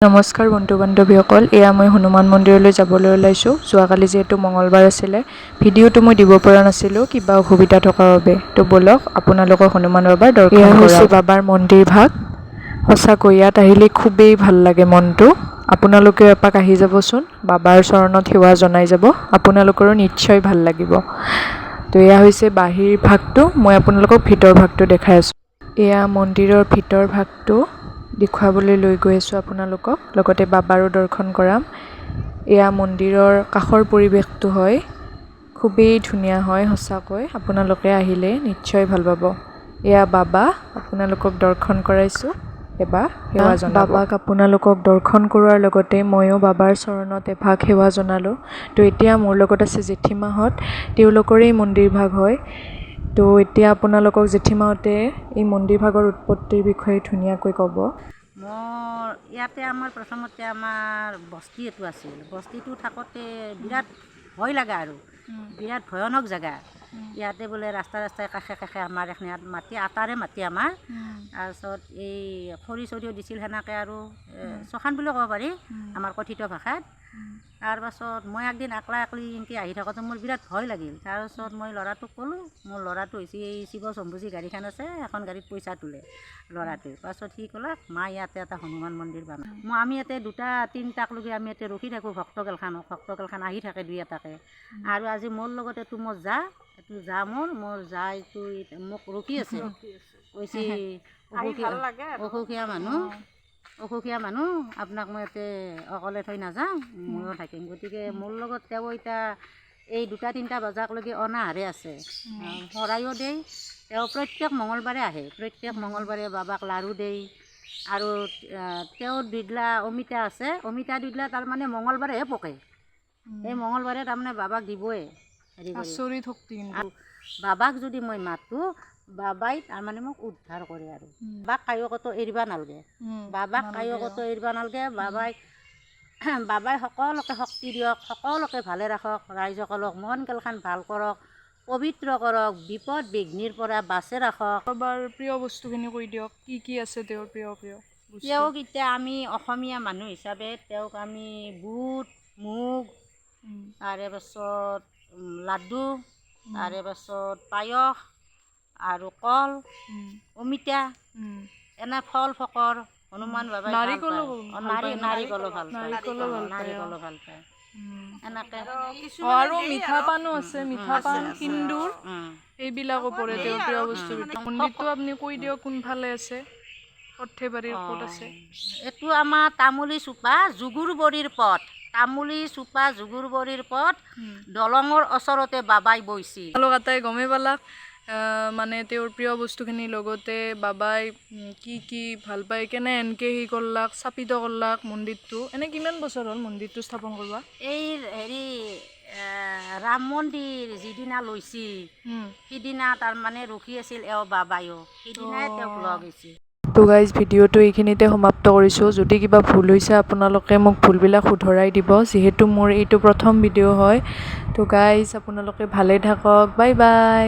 নমস্কাৰ বন্ধু বান্ধৱীসকল, এয়া মই হনুমান মন্দিৰলৈ যাবলৈ ওলাইছোঁ। যোৱাকালি যিহেতু মঙলবাৰ আছিলে, ভিডিঅ'টো মই দিব পৰা নাছিলোঁ কিবা অসুবিধা থকাৰ বাবে। তো বলক আপোনালোকক হনুমান বাবাৰ দৰ্শন কৰাওঁ। এয়া হৈছে বাবাৰ মন্দিৰ ভাগ। সঁচাকৈ ইয়াত আহিলে খুবেই ভাল লাগে মনটো। আপোনালোকেও এপাক আহি যাবচোন, বাবাৰ চৰণত সেৱা জনাই যাব, আপোনালোকৰো নিশ্চয় ভাল লাগিব। তো এয়া হৈছে বাহিৰ ভাগটো, মই আপোনালোকক ভিতৰ ভাগটো দেখাই আছোঁ। এয়া মন্দিৰৰ ভিতৰ ভাগটো দেখুৱাবলৈ লৈ গৈ আছোঁ আপোনালোকক, লগতে বাবাৰো দৰ্শন কৰাম। এয়া মন্দিৰৰ কাষৰ পৰিৱেশটো হয়, খুবেই ধুনীয়া হয় সঁচাকৈ। আপোনালোকে আহিলে নিশ্চয় ভাল পাব। এয়া বাবা, আপোনালোকক দৰ্শন কৰাইছোঁ। এবাৰ সেৱা জনাব। বাবাক আপোনালোকক দৰ্শন কৰোৱাৰ লগতে ময়ো বাবাৰ চৰণত এভাগ সেৱা জনালোঁ। তো এতিয়া মোৰ লগত আছে জেঠীমাহঁত, তেওঁলোকৰেই মন্দিৰ ভাগ হয়। তো এতিয়া আপোনালোকক জেঠীমাহঁতে এই মন্দিৰ ভাগৰ উৎপত্তিৰ বিষয়ে ধুনীয়াকৈ ক'ব। মোৰ ইয়াতে আমাৰ প্ৰথমতে আমাৰ বস্তি এইটো আছিল। বস্তিটো থাকোঁতে বিৰাট ভয় লগা আৰু বিৰাট ভয়ানক জেগা। ইয়াতে বোলে ৰাস্তাই কাষে কাষে আমাৰ এখিনি মাটি আটাৰে মাটি আমাৰ। তাৰপিছত এই খৰি চৰিও দিছিল সেনেকৈ আৰু চখান বুলি ক'ব পাৰি আমাৰ কথিত ভাষাত। তাৰপাছত মই একদিন একলা এনেকৈ আহি থাকোঁতে মোৰ বিৰাট ভয় লাগিল। তাৰপাছত মই ল'ৰাটোক ক'লোঁ, মোৰ ল'ৰাটো হৈছে এই শিৱ শম্ভুজী গাড়ীখন আছে, এখন গাড়ীত পইচা তোলে ল'ৰাটোৱে। পাছত সি ক'লাক, মা ইয়াতে এটা হনুমান মন্দিৰ বনাম। আমি ইয়াতে দুটা তিনিটাকলৈকে আমি ইয়াতে ৰখি থাকোঁ ভক্তকেলখান আহি থাকে দুই এটাকে। আৰু আজি মোৰ লগত এইটো মোৰ যা মোৰ যা এইটো মোক ৰখি আছে, কৈছে অসুখীয়া মানুহ আপোনাক মই ইয়াতে অকলে থৈ নাযাওঁ, ময়ো থাকিম। গতিকে মোৰ লগত তেওঁ এতিয়া এই দুটা তিনিটা বজাকলৈকে অনাহাৰে আছে, শৰাইও দেই। তেওঁ প্ৰত্যেক মঙলবাৰে আহে, প্ৰত্যেক মঙলবাৰে বাবাক লাড়ু দেই। আৰু তেওঁৰ দুইডলা অমিতা আছে, অমিতা দুইডলা তাৰমানে মঙলবাৰেহে পকে। এই মঙলবাৰে তাৰমানে বাবাক দিবই। আচৰিত শক্তি। আৰু বাবাক যদি মই মাতোঁ, বাবাই তাৰমানে মোক উদ্ধাৰ কৰে। আৰু বাবাক কায়কতো এৰিব নালাগে, বাবাক কায়কতো এৰিব নালাগে। বাবাই সকলোকে শক্তি দিয়ক, সকলোকে ভালে ৰাখক, ৰাইজসকলক মন কেলখান ভাল কৰক, পবিত্ৰ কৰক, বিপদ বিঘ্নিৰ পৰা বাচে ৰাখক। বাবাৰ প্ৰিয় বস্তুখিনি কৈ দিয়ক, কি কি আছে তেওঁৰ প্ৰিয় তেওঁক এতিয়া আমি অসমীয়া মানুহ হিচাপে তেওঁক আমি বুট মুগ, তাৰে পাছত লাডু, তাৰে পাছত পায়স আৰু কল, অমিতা, এনে ফল ফকৰ হনুমান বাবাই নাৰিকলো ভাল পায়। এনেকৈ আৰু মিঠা পানো আছে, মিঠা পান সিন্দুৰ এইবিলাকো পৰে তেওঁৰ প্ৰিয় বস্তুৰ ভিতৰত। মন্দিৰটো আপুনি কৈ দিয়ক কোনফালে আছে, সৰ্থেবাৰীৰ ক'ত আছে? এইটো আমাৰ তামুলী চুপা জুগুৰবৰীৰ পথ, দলঙৰ ওচৰতে বাবাই বৈছি। তেওঁলোক এটাই গমেই পালাক মানে তেওঁৰ প্ৰিয় বস্তুখিনিৰ লগতে বাবাই কি কি ভাল পায়, কেনে এনকে সি কৰলাক, স্থাপিত কৰলাক মন্দিৰটো। এনে কিমান বছৰ হ'ল মন্দিৰটো স্থাপন কৰবা? এই ৰাম মন্দিৰ যিদিনা লৈছি সিদিনা তাৰমানে ৰখি আছিল এওঁ বাবায়ো, সিদিনাই তেওঁক লগ হৈছে। তো গাইজ ভিডিঅ'টো এইখিনিতে সমাপ্ত কৰিছোঁ। যদি কিবা ভুল হৈছে আপোনালোকে মোক ভুলবিলাক শুধৰাই দিব, যিহেতু মোৰ এইটো প্ৰথম ভিডিঅ' হয়। তো গাইজ আপোনালোকে ভালে থাকক, বাই বাই।